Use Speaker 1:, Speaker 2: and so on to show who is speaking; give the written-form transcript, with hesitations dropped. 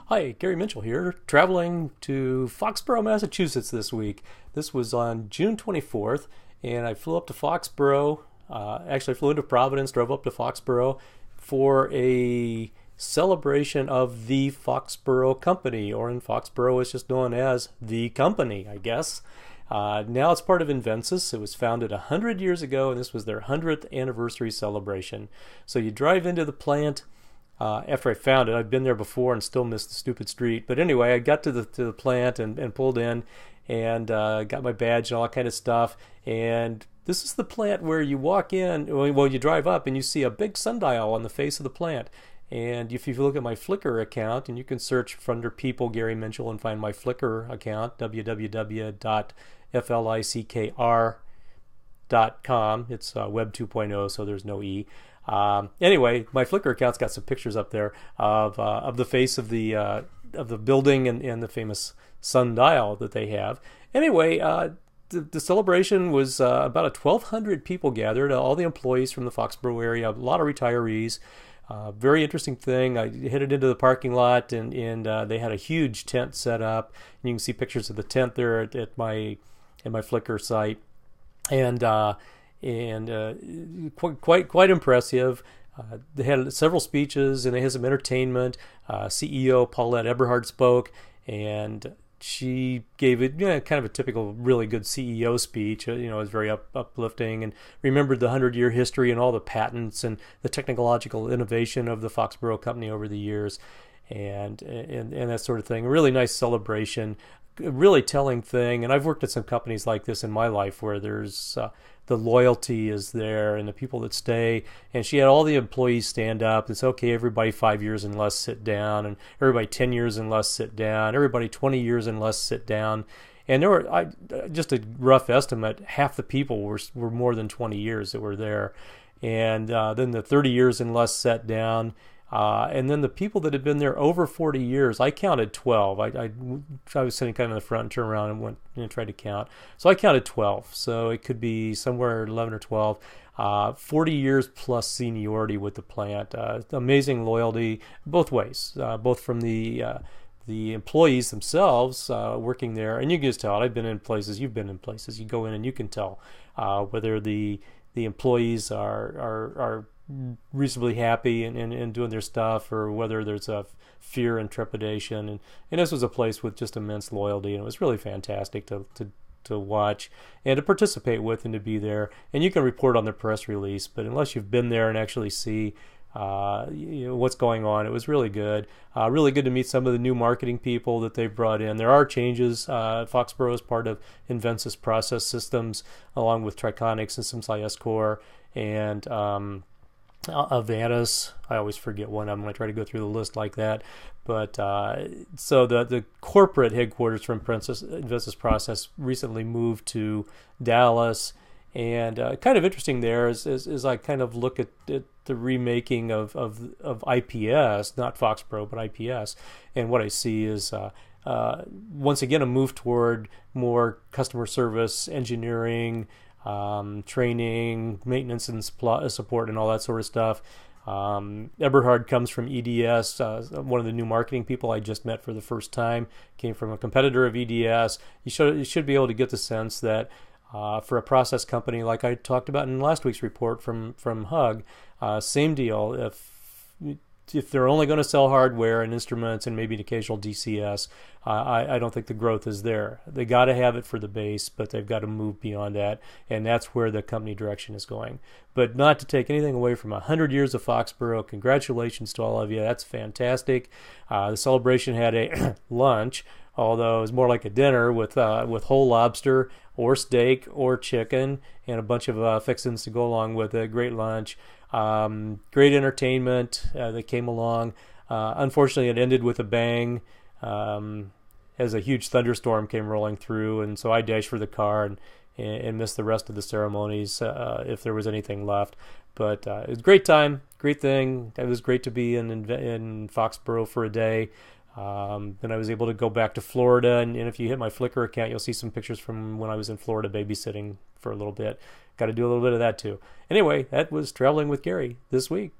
Speaker 1: Hi, Gary Mintchell here, traveling to Foxboro, Massachusetts this week. This was on June 24th, and I flew up to Foxboro. Actually, I flew into Providence, drove up to Foxboro for a celebration of the Foxboro Company, or in Foxboro, it's just known as the company, I guess. Now it's part of Invensys. It was founded 100 years ago, and this was their 100th anniversary celebration. So you drive into the plant. After I found it, I've been there before and still missed the stupid street. But anyway, I got to the plant and pulled in and got my badge and all that kind of stuff. And this is the plant where you walk in, well, you drive up and you see a big sundial on the face of the plant. And if you look at my Flickr account, and you can search under people Gary Mintchell and find my Flickr account, www.flickr.com. It's Web 2.0, so there's no E. Anyway, my Flickr account's got some pictures up there of the face of the building and the famous sundial that they have. Anyway, the celebration was about 1,200 people gathered, all the employees from the Foxborough area, a lot of retirees. Very interesting thing. I headed into the parking lot and they had a huge tent set up. And you can see pictures of the tent there at my Flickr site, and quite impressive. They had several speeches and they had some entertainment. CEO Paulette Eberhard spoke, and she gave it kind of a typical really good CEO speech. It was very uplifting, and remembered the 100-year history and all the patents and the technological innovation of the Foxborough Company over the years, and that sort of thing. A really nice celebration, a really telling thing. And I've worked at some companies like this in my life where there's the loyalty is there and the people that stay. And she had all the employees stand up. It's okay, everybody 5 years and less sit down, and everybody 10 years and less sit down, everybody 20 years and less sit down. And there were, just a rough estimate, half the people were more than 20 years that were there. And then the 30 years and less sat down. And then the people that had been there over 40 years, I counted 12. I was sitting kind of in the front and turned around and went and tried to count. So I counted 12. So it could be somewhere 11 or 12. 40 years plus seniority with the plant. Amazing loyalty both ways, both from the employees themselves working there. And you can just tell. I've been in places, you've been in places. You go in and you can tell whether the employees are reasonably happy and doing their stuff, or whether there's a fear and trepidation. And this was a place with just immense loyalty, and it was really fantastic to watch and to participate with and to be there. And you can report on the press release, but unless you've been there and actually see what's going on, it was really good. Really good to meet some of the new marketing people that they've brought in. There are changes. Foxborough is part of Invensys Process Systems, along with Triconics and Simsci Core, and Avantis. I always forget one of them when I try to go through the list like that. But so the corporate headquarters from Invensys Process recently moved to Dallas. And kind of interesting there is I kind of look at the remaking of IPS, not Foxborough, but IPS. And what I see is once again a move toward more customer service, engineering, training, maintenance and support and all that sort of stuff. Eberhard comes from EDS, one of the new marketing people I just met for the first time, came from a competitor of EDS. You should be able to get the sense that for a process company like I talked about in last week's report from Hug, same deal. If they're only going to sell hardware and instruments and maybe an occasional DCS, I don't think the growth is there. They got to have it for the base, but they've got to move beyond that, and that's where the company direction is going. But not to take anything away from 100 years of Foxborough, congratulations to all of you. That's fantastic. The celebration had a lunch, although it was more like a dinner with whole lobster or steak or chicken and a bunch of fixings to go along with it. Great lunch. Great entertainment that came along. Unfortunately, it ended with a bang as a huge thunderstorm came rolling through, and so I dashed for the car and missed the rest of the ceremonies if there was anything left. But it was a great time, great thing. It was great to be in Foxborough for a day. Then I was able to go back to Florida, and if you hit my Flickr account, you'll see some pictures from when I was in Florida babysitting for a little bit. Got to do a little bit of that too. Anyway, that was Traveling with Gary this week.